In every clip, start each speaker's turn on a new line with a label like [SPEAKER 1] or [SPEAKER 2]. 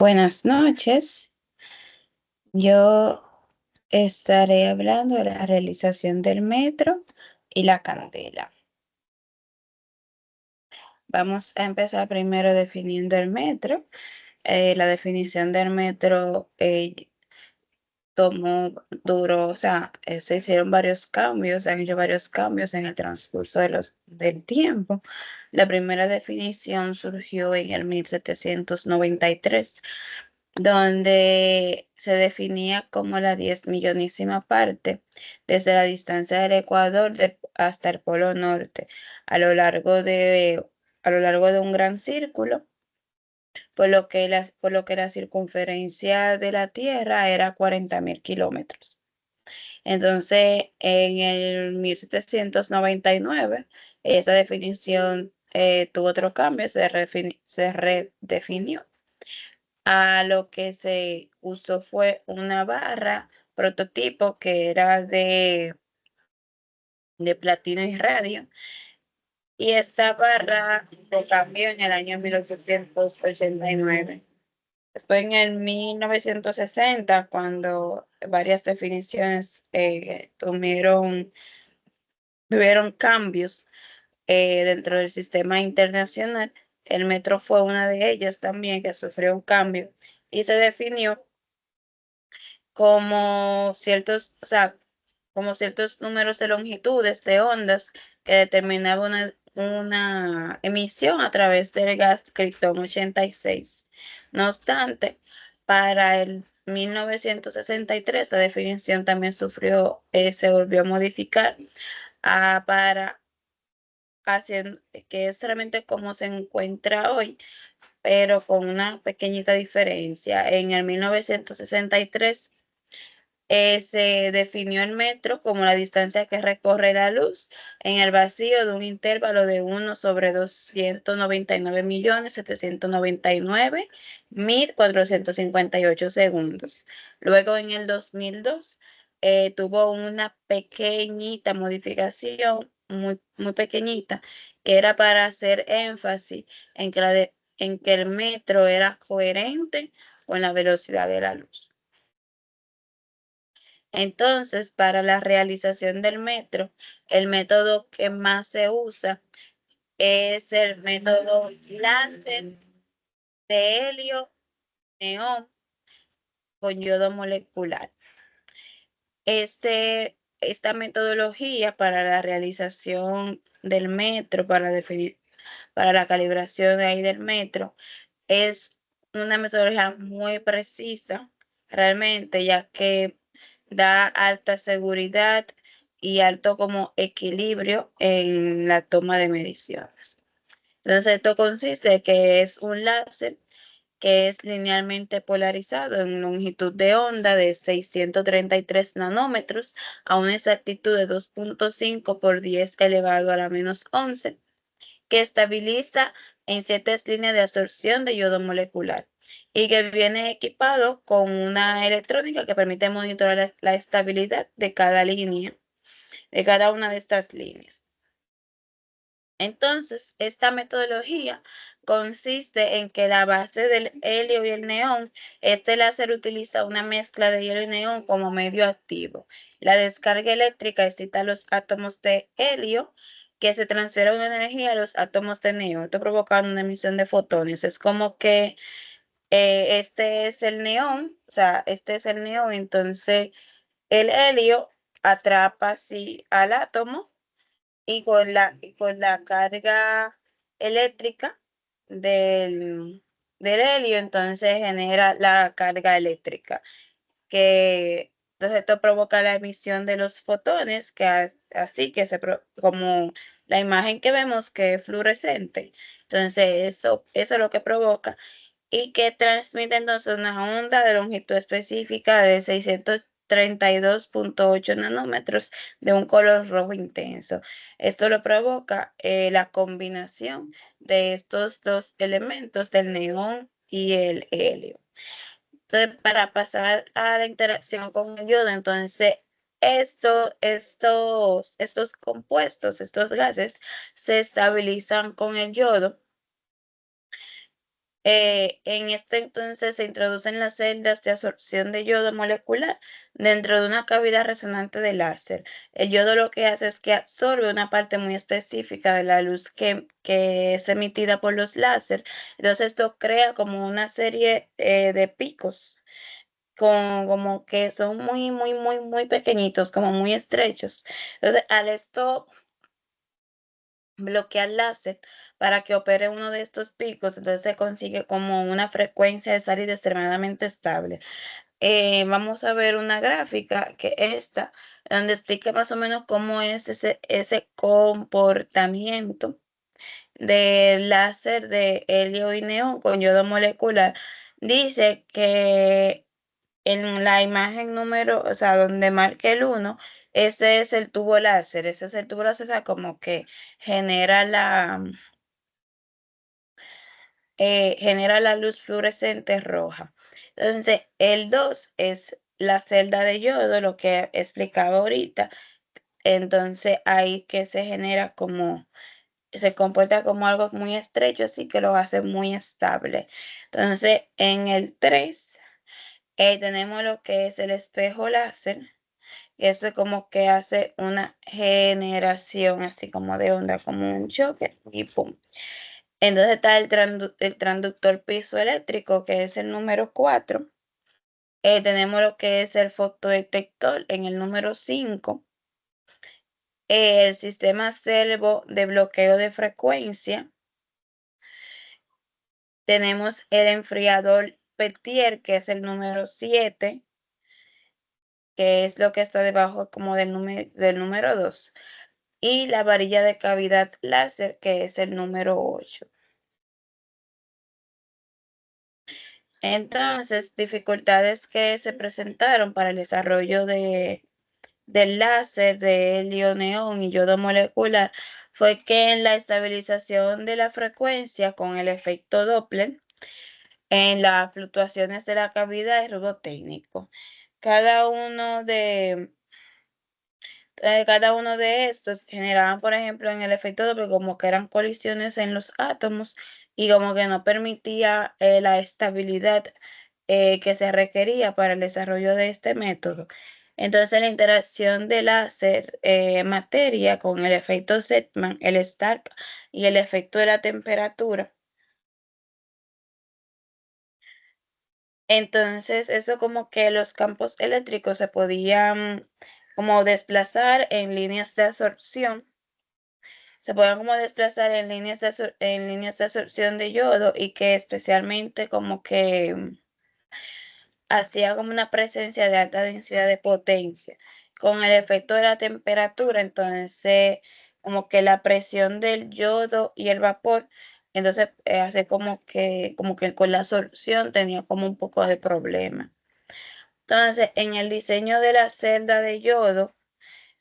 [SPEAKER 1] Buenas noches. Yo estaré hablando de la realización del metro y la candela. Vamos a empezar primero definiendo el metro. La definición del metro duró, o sea, se hicieron varios cambios, se han hecho varios cambios en el transcurso del tiempo. La primera definición surgió en el 1793, donde se definía como la 10 millonísima parte desde la distancia del Ecuador hasta el Polo Norte, a lo largo de un gran círculo, por lo que la circunferencia de la Tierra era 40.000 kilómetros. Entonces, en el 1799, esa definición tuvo otro cambio, se redefinió. A lo que se usó fue una barra prototipo que era de platino y radio. Y esta barra se cambió en el año 1889. Después, en el 1960, cuando varias definiciones tuvieron cambios dentro del sistema internacional, el metro fue una de ellas también que sufrió un cambio y se definió como ciertos, o sea, como ciertos números de longitudes de ondas que determinaban una emisión a través del gas Krypton 86. No obstante, para el 1963 la definición también se volvió a modificar para haciendo que es realmente como se encuentra hoy, pero con una pequeñita diferencia. En el 1963 se definió el metro como la distancia que recorre la luz en el vacío de un intervalo de 1/299.799.458 segundos. Luego, en el 2002, tuvo una pequeñita modificación, muy, muy pequeñita, que era para hacer énfasis en que el metro era coherente con la velocidad de la luz. Entonces, para la realización del metro, el método que más se usa es el método láser de helio neón con yodo molecular. Esta metodología para la realización del metro, para la calibración de ahí del metro, es una metodología muy precisa, realmente, ya que da alta seguridad y alto como equilibrio en la toma de mediciones. Entonces, esto consiste en que es un láser que es linealmente polarizado en longitud de onda de 633 nanómetros a una exactitud de 2.5 por 10 elevado a la -11, que estabiliza en ciertas líneas de absorción de yodo molecular y que viene equipado con una electrónica que permite monitorear la estabilidad de cada línea, de cada una de estas líneas. Entonces, esta metodología consiste en que la base del helio y el neón, este láser utiliza una mezcla de helio y neón como medio activo. La descarga eléctrica excita los átomos de helio que se transfiere una energía a los átomos de neón, esto provocando una emisión de fotones. Es como que este es el neón, o sea, este es el neón, entonces el helio atrapa así al átomo y con la carga eléctrica del helio, entonces genera la carga eléctrica, que entonces esto provoca la emisión de los fotones, así que como la imagen que vemos que es fluorescente. Entonces eso es lo que provoca y que transmite entonces una onda de longitud específica de 632.8 nanómetros de un color rojo intenso. Esto lo provoca la combinación de estos dos elementos, del neón y el helio. Entonces, para pasar a la interacción con el yodo, entonces estos compuestos, estos gases, se estabilizan con el yodo En este entonces se introducen las celdas de absorción de yodo molecular dentro de una cavidad resonante de láser. El yodo lo que hace es que absorbe una parte muy específica de la luz que es emitida por los láser. Entonces esto crea como una serie de picos, como que son muy, muy, muy, muy pequeñitos, como muy estrechos. Entonces, al esto bloquear láser para que opere uno de estos picos, entonces se consigue como una frecuencia de salida extremadamente estable. Vamos a ver una gráfica que esta, donde explica más o menos cómo es ese comportamiento del láser de helio y neón con yodo molecular. Dice que en la imagen número, o sea, donde marque el uno, ese es el tubo láser, ese es el tubo láser, o sea, como que genera genera la luz fluorescente roja. Entonces, el 2 es la celda de yodo, lo que explicaba ahorita. Entonces, ahí que se genera como, se comporta como algo muy estrecho, así que lo hace muy estable. Entonces, en el 3 tenemos lo que es el espejo láser, que eso como que hace una generación así como de onda, como un choque y pum. Entonces está el transductor piezoeléctrico, que es el número 4. Tenemos lo que es el fotodetector en el número 5. El sistema servo de bloqueo de frecuencia. Tenemos el enfriador Peltier, que es el número 7, que es lo que está debajo como del número 2. Y la varilla de cavidad láser, que es el número 8. Entonces, dificultades que se presentaron para el desarrollo del láser de helio neón y yodo molecular fue que en la estabilización de la frecuencia con el efecto Doppler, en las fluctuaciones de la cavidad es rudo técnico. Cada uno de cada uno de estos generaban, por ejemplo, en el efecto Doppler como que eran colisiones en los átomos y como que no permitía la estabilidad que se requería para el desarrollo de este método. Entonces, la interacción de láser materia con el efecto Zeeman, el Stark y el efecto de la temperatura. Entonces, eso como que los campos eléctricos se podían como desplazar en líneas de absorción, se pueden como desplazar en líneas de absorción de yodo y que especialmente como que hacía como una presencia de alta densidad de potencia. Con el efecto de la temperatura, entonces como que la presión del yodo y el vapor, entonces hace como que con la absorción tenía como un poco de problema. Entonces, en el diseño de la celda de yodo,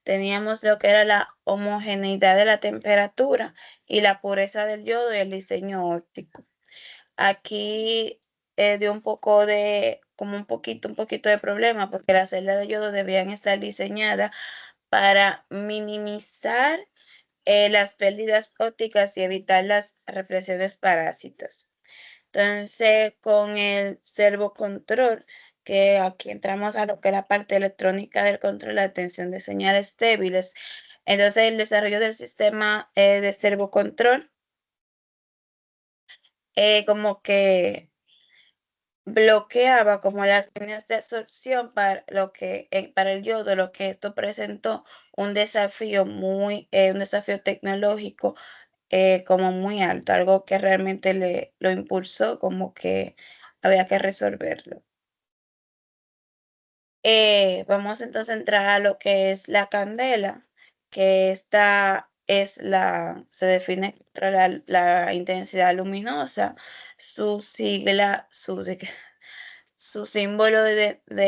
[SPEAKER 1] teníamos lo que era la homogeneidad de la temperatura y la pureza del yodo y el diseño óptico. Aquí dio como un poquito de problema porque las celdas de yodo debían estar diseñadas para minimizar las pérdidas ópticas y evitar las reflexiones parásitas. Entonces, con el servocontrol, que aquí entramos a lo que es la parte electrónica del control, la atención de señales débiles. Entonces, el desarrollo del sistema de servocontrol, como que bloqueaba como las líneas de absorción para el yodo, lo que esto presentó un desafío tecnológico como muy alto, algo que realmente lo impulsó, como que había que resolverlo. Vamos entonces a entrar a lo que es la candela, que esta se define contra la intensidad luminosa, su sigla, su símbolo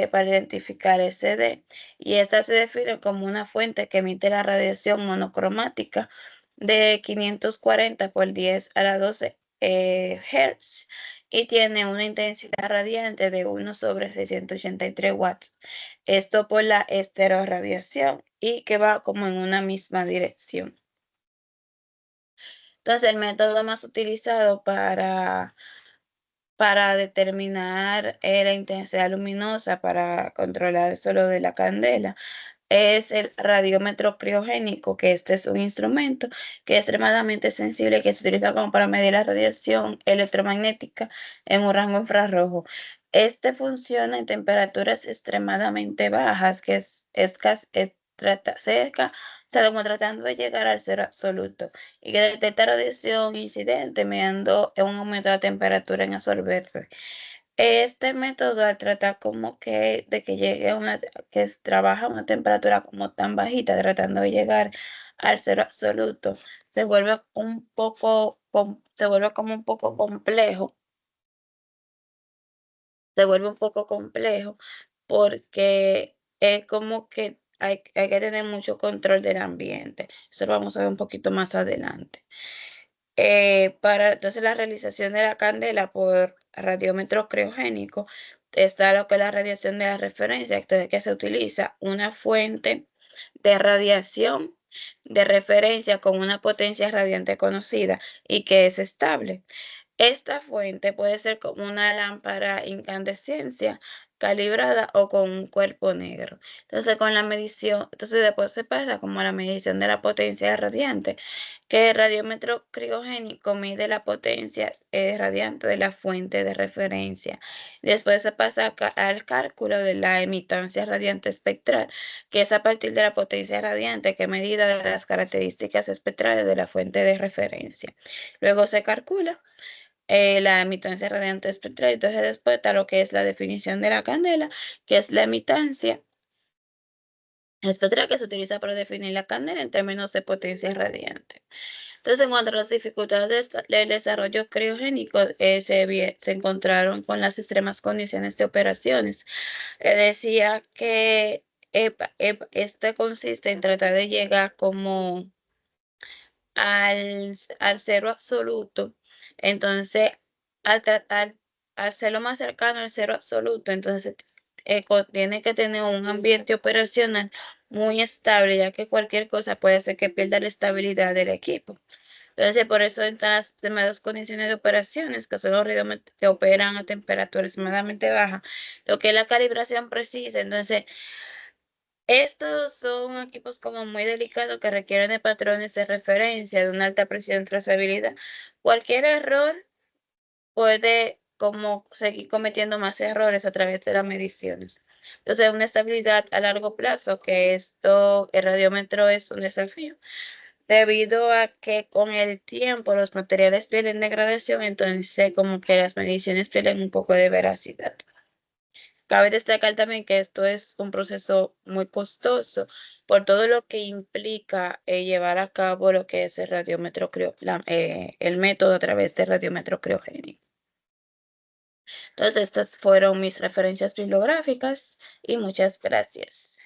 [SPEAKER 1] para identificar SD, y esta se define como una fuente que emite la radiación monocromática de 540 por 10 a la 12 Hz y tiene una intensidad radiante de 1/683 watts. Esto por la esteroradiación y que va como en una misma dirección. Entonces, el método más utilizado para determinar la intensidad luminosa para controlar el solo de la candela es el radiómetro criogénico, que este es un instrumento que es extremadamente sensible, que se utiliza como para medir la radiación electromagnética en un rango infrarrojo. Este funciona en temperaturas extremadamente bajas, que cerca, o sea, como tratando de llegar al cero absoluto, y que detecta radiación incidente mediando un aumento de la temperatura en absorberse. Este método al tratar como que de que llegue a trabaja a una temperatura como tan bajita, tratando de llegar al cero absoluto, se vuelve como un poco complejo, se vuelve un poco complejo porque es como que hay que tener mucho control del ambiente. Eso lo vamos a ver un poquito más adelante. Para entonces la realización de la candela por radiómetro criogénico está lo que es la radiación de la referencia, entonces que se utiliza una fuente de radiación de referencia con una potencia radiante conocida y que es estable. Esta fuente puede ser como una lámpara incandescencia calibrada o con un cuerpo negro. Entonces, con la medición, entonces después se pasa como a la medición de la potencia radiante, que el radiómetro criogénico mide la potencia radiante de la fuente de referencia. Después se pasa al cálculo de la emitancia radiante espectral, que es a partir de la potencia radiante que medida de las características espectrales de la fuente de referencia. Luego se calcula la emitancia radiante espectral. Entonces después está lo que es la definición de la candela, que es la emitancia espectral que se utiliza para definir la candela en términos de potencia radiante. Entonces, en cuanto a las dificultades del desarrollo criogénico, se encontraron con las extremas condiciones de operaciones. Decía que este consiste en tratar de llegar como al cero absoluto. Entonces, al tratar, al ser lo más cercano al cero absoluto, entonces tiene que tener un ambiente operacional muy estable, ya que cualquier cosa puede hacer que pierda la estabilidad del equipo. Entonces, por eso entran las demás condiciones de operaciones, que son los radiómetros que operan a temperaturas extremadamente bajas, lo que es la calibración precisa. Entonces, estos son equipos como muy delicados que requieren de patrones de referencia, de una alta presión trazabilidad. Cualquier error puede como seguir cometiendo más errores a través de las mediciones. Entonces, una estabilidad a largo plazo, que el radiómetro es un desafío, debido a que con el tiempo los materiales pierden degradación, entonces como que las mediciones pierden un poco de veracidad. Cabe destacar también que esto es un proceso muy costoso por todo lo que implica llevar a cabo lo que es el el método a través del radiómetro criogénico. Entonces, estas fueron mis referencias bibliográficas y muchas gracias.